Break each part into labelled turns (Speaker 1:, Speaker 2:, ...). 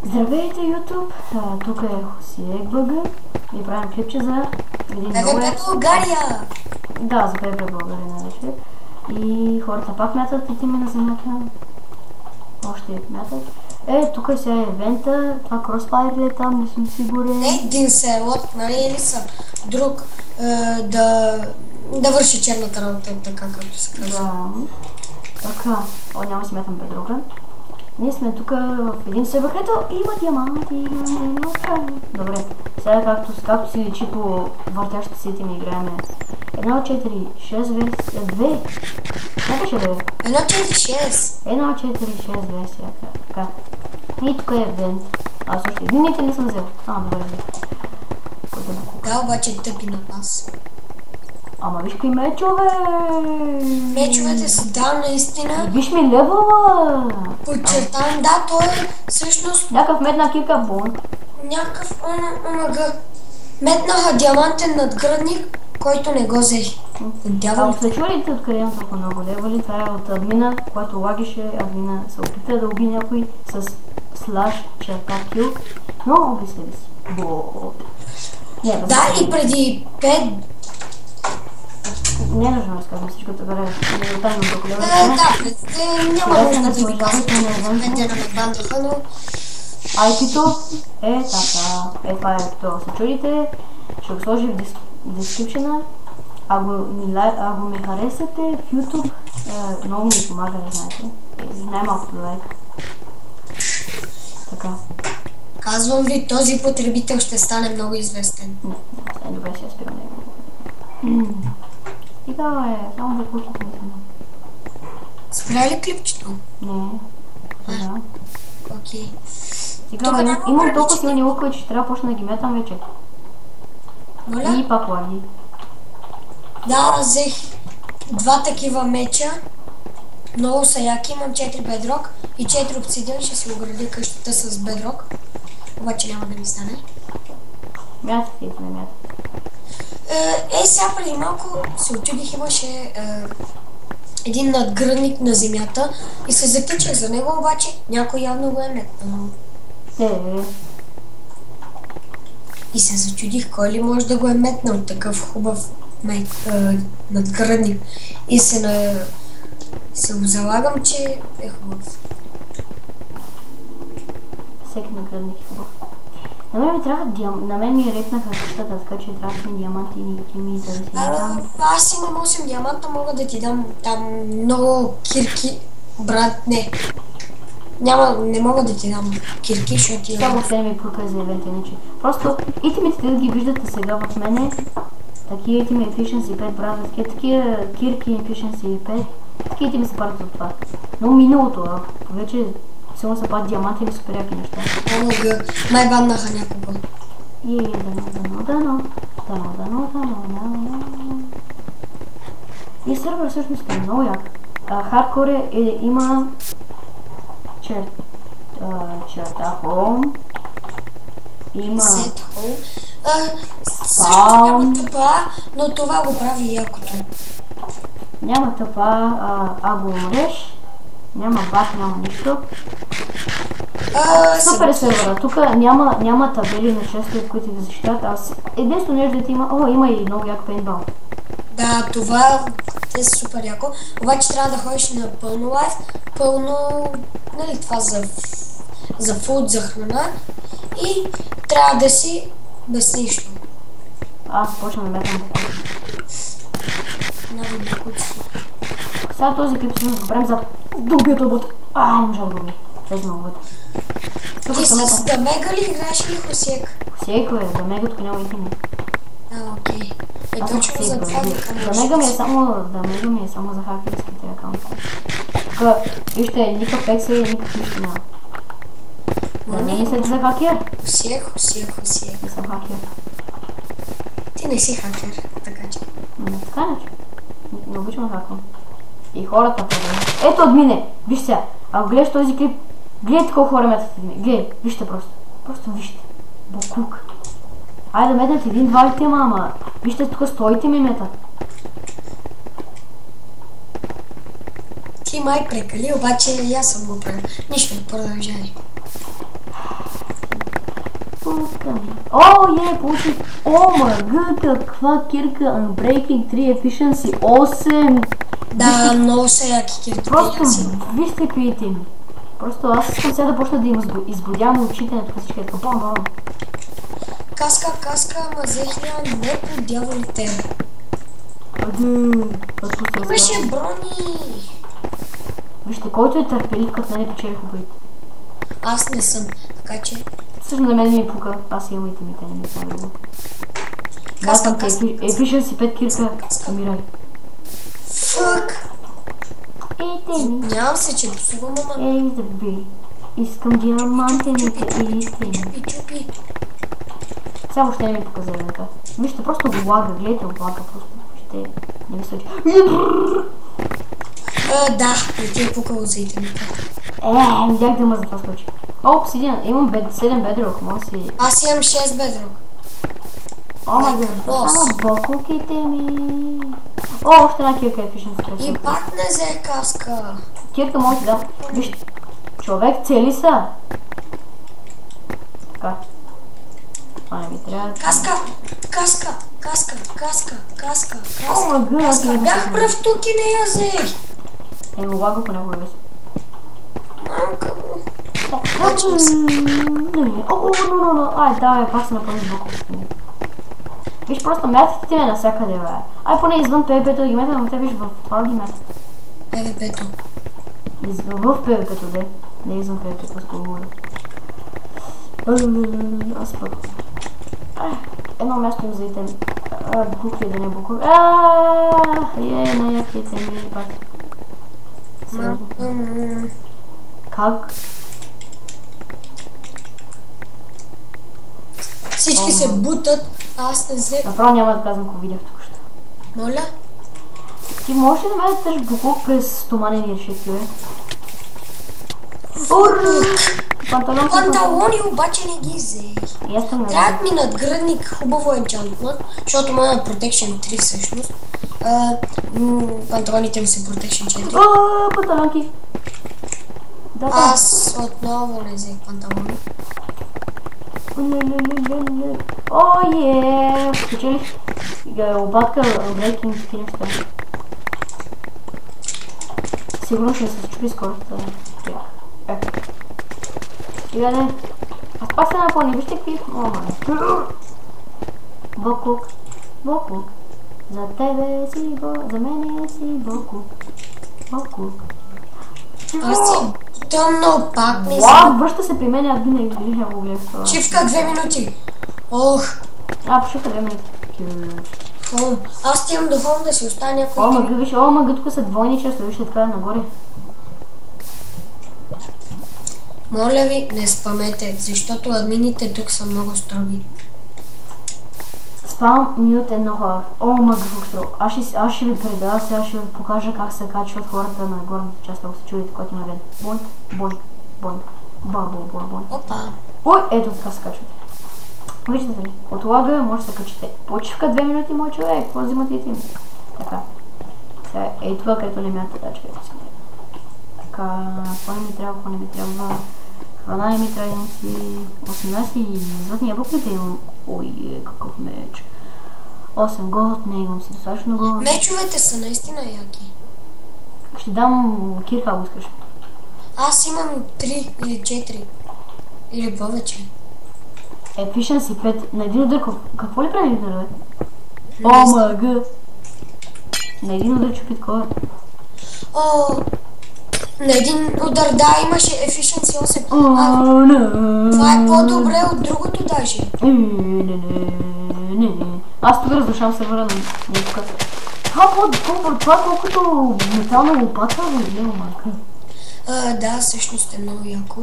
Speaker 1: Здравейте, YouTube! Тук е Хосиек Бъга и правим клипче за един
Speaker 2: ПВП България!
Speaker 1: Да, за ПВП България нарече. И хората пак мятат и на земята. Още мятат. Тук е сега евента, това Crossfire ли е там, не съм сигурен.
Speaker 2: Един селот, нали или са друг да върши черната работа, така както се казва.
Speaker 1: Да. Така, няма си мятам бедрока. Ние сме тук в един сервер, където има диаманти, Добре, сега както си личи по въртящите сети ми играеме 1.4.6 версия 2. Как беше бе?
Speaker 2: 1.4.6
Speaker 1: 1.4.6 версия, така. И тук е евент. Аз още едините не съм взел. Добре.
Speaker 2: Да, обаче тъпи на пас.
Speaker 1: Ама виж какви мечове!
Speaker 2: Мечовете са, да, наистина.
Speaker 1: И виж ми левела!
Speaker 2: Подчертавам, да, той е всъщност...
Speaker 1: Някакъв медна кика бон.
Speaker 2: Някакъв омг. Метнаха диамантен надградник, който не го взех.
Speaker 1: Ако сте чули откъде имам толкова много левели, това е от админа, който лагише, админа се опита да уби някой с слаш черта кил, но уби себе си.
Speaker 2: Да, и преди 5...
Speaker 1: Не е нужно да разказвам всичко това време. Не оттам имам толкова левели.
Speaker 2: Няма нужда да ви казвам, че ме бандаха, но...
Speaker 1: IP-то е така. Това е като се чудите, ще го сложи в дескрипшена. Ако ми харесате в YouTube, много ми помага, не знаете. Най-малкото лайк. Така.
Speaker 2: Казвам ви, този потребител ще стане много известен.
Speaker 1: Добре, ще спирам него. Сега само да получите мисля.
Speaker 2: Спря ли клипчето?
Speaker 1: Не. Да.
Speaker 2: Окей.
Speaker 1: Сега имам толкова силни лукове, че ще трябва да почна да ги метам вече.
Speaker 2: Моля?
Speaker 1: И пак лаги.
Speaker 2: Да, взех два такива меча. Много са яки, имам 4 бедрок и 4 обсидиан, ще си оградя къщата с бедрок. Обаче няма да ми стане.
Speaker 1: Мятате и не мятате.
Speaker 2: Сега преди малко се очудих, имаше един надградник на земята и се закичах за него, обаче някой явно го е метнал. И се зачудих кой ли може да го е метнал такъв хубав надградник. И се го залагам, че е хубав.
Speaker 1: Всеки надградник е хубав. На мен ми репнаха къщата, така че трябва да ми диаманти и ми да си дам.
Speaker 2: Аз имам 8 диаманта, мога да ти дам там много кирки. Брат, не. Не мога да ти дам кирки, защото ти...
Speaker 1: Само те ми пука за евент, иначе. Просто итемите да ги виждате сега в мене. Такива итеми Efficiency 5, брат, такива кирки Efficiency 5. Такива итеми се падат от това. Но миналото, вече силно се падат диаманти или супер яки неща.
Speaker 2: Май баннаха някога.
Speaker 1: Дано. И сервер всъщност е много як. Хардкор има черта home, има
Speaker 2: няма тъпа, но това го прави якото.
Speaker 1: Няма тъпа, ако умреш, няма баг, няма нищо. Супер е сервера, тук няма табели на честове, които да защитават. Единствено нещо има и много як пейнтбол.
Speaker 2: Да, това е супер яко, обаче трябва да ходиш на пълно лайф, пълно, нали, това за фуд, за храна и трябва да си без нищо.
Speaker 1: Аз почвам да метам. Сега този клип ще го правим за другият обут. Можа да го без много бъде.
Speaker 2: Ти с Дамега ли играеш или Хосиек?
Speaker 1: Хосиек бе, Дамега тук няма итеми.
Speaker 2: Окей. Точно за това
Speaker 1: Дамега ми е само за хакерските акаунти. Тук, вижте, никакъв пекса и никакъв нищо няма. Не мислите за хакер?
Speaker 2: Хосиек.
Speaker 1: Не съм хакер.
Speaker 2: Ти не си хакер, така че.
Speaker 1: Така не. Не обичам да хаквам. И хората проблеми. Ето админе! Виж сега, ако гледаш този клип, гледайте колко хора метат админе. Гледай, вижте просто. Просто вижте. Бокук. Айде да метнат един-два итема, ама вижте тук 100 итеми метат.
Speaker 2: Ти май прекали, обаче и аз съм го правил. Нищо, продължай.
Speaker 1: искам. О, получих. О, каква кирка. Unbreaking 3 Efficiency 8.
Speaker 2: Да, много са яки кирките.
Speaker 1: Просто вижте каквите ми. Просто аз искам сега да почна да им избудявам очите на тук всички. Бам.
Speaker 2: Каска, ама взех я не по дяволите. Имаше брони.
Speaker 1: Вижте, който е търпелив, като не печели хубавите.
Speaker 2: Аз не съм, така че...
Speaker 1: Също на мен ми пука, аз имам итемите, не ми знам друго.
Speaker 2: Каска.
Speaker 1: Efficiency 5 кирка, умирай.
Speaker 2: Фък!
Speaker 1: Итеми.
Speaker 2: Нямам се, че псувам, ама...
Speaker 1: Заби. Искам диамантените итеми.
Speaker 2: Чупи.
Speaker 1: Сега въобще не ми показа едната. Вижте, просто го лага, гледайте, го лага просто. Вижте, не ми случи.
Speaker 2: Да, не ти е пукало за итемите.
Speaker 1: Видях да има за това случи. О, обсидиан, имам 7 бедрок, може си...
Speaker 2: Аз имам 6 бедрок.
Speaker 1: Само бокулките ми. Още една кирка Efficiency.
Speaker 2: И пак не взе каска.
Speaker 1: Кирка може да... Вижте, човек цели са. Така. Това не ми трябва.
Speaker 2: Каска. Бях пръв тук и не я взех.
Speaker 1: Лага по него веси.
Speaker 2: Мамка му.
Speaker 1: Давай, пак се напълни с бокулките ми. Виж, просто методите ми навсякъде, бе. Поне извън PvP-то да ги метам, но те виж в това ги метам.
Speaker 2: PvP-то.
Speaker 1: В PvP-то, де. Не извън PvP, просто го говоря. Аз пък. Едно място им заитем. Букви да не букви. Най-яките ми, пак. Как?
Speaker 2: Всички се бутат, аз не взех.
Speaker 1: Направо няма да казвам, ако видях тук що.
Speaker 2: Моля?
Speaker 1: Ти можеш ли да ме дадеш буклук през стоманения шеки, бе?
Speaker 2: Панталони обаче не ги взех. Трябва ми надгръдник хубаво енчантмент, защото моя Protection 3 всъщност. Панталоните ми са Protection 4.
Speaker 1: Панталонки.
Speaker 2: Аз отново не взех панталони.
Speaker 1: Спечелих обадка Unbreaking такива неща. Сигурно ще се чупи скоро. Сега не. Аз пак се напълни, вижте какви... Бокук. За тебе си Бокук. За мене си Бокук.
Speaker 2: Аз си тъмно пак не съм.
Speaker 1: Връща се при мен, аз винаги го гледах това.
Speaker 2: Чивка 2 минути. Ох.
Speaker 1: Почивка 2 минути.
Speaker 2: Аз стигам до хом да си остане някой.
Speaker 1: Виж, тук са двойни често, вижте така нагоре.
Speaker 2: Моля ви, не спамете, защото админите тук са много строги.
Speaker 1: Спам мют едно хора. Какво строго. Аз ще ви предава, сега ще ви покажа как се качват хората на горната част, ако се чуете, който има вен. Бой.
Speaker 2: Опа.
Speaker 1: Ето така се качват. Виждате ли, от лага може да се качите. Почивка 2 минути, мой човек, какво взимате и ти ми? Така. Сега това, където не мята тачка. Така, какво не ми трябва? Храна не ми трябва, имам си 18 и златни ябълките имам. Какъв меч. 8 голд, не имам си достатъчно голд.
Speaker 2: Мечовете са наистина яки.
Speaker 1: Ще дам кирка, ако искаш.
Speaker 2: Аз имам 3 или 4. Или повече.
Speaker 1: Efficiency 5 на един удар. Какво ли прави един удар, бе? На един удар чупи такова.
Speaker 2: На един удар, да, имаше Efficiency 8. Това е по-добре от другото даже.
Speaker 1: Не. Аз тук разрушавам сервера на някакъв. Това колкото метална лопата, бе, малка.
Speaker 2: Да, всъщност е много яко.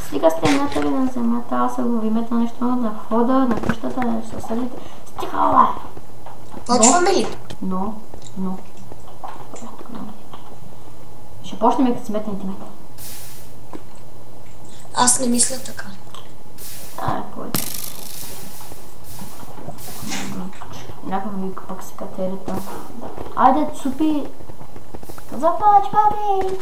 Speaker 1: Стига стената ли на земята, аз се го вимета нещо на входа, на къщата, на съседите. Стига, бе!
Speaker 2: Почваме ли?
Speaker 1: Но. Ще почнем като си метнем тимета.
Speaker 2: Аз не мисля така.
Speaker 1: Кой? Някакви пък се катерите. Айде, цупи! Започваме!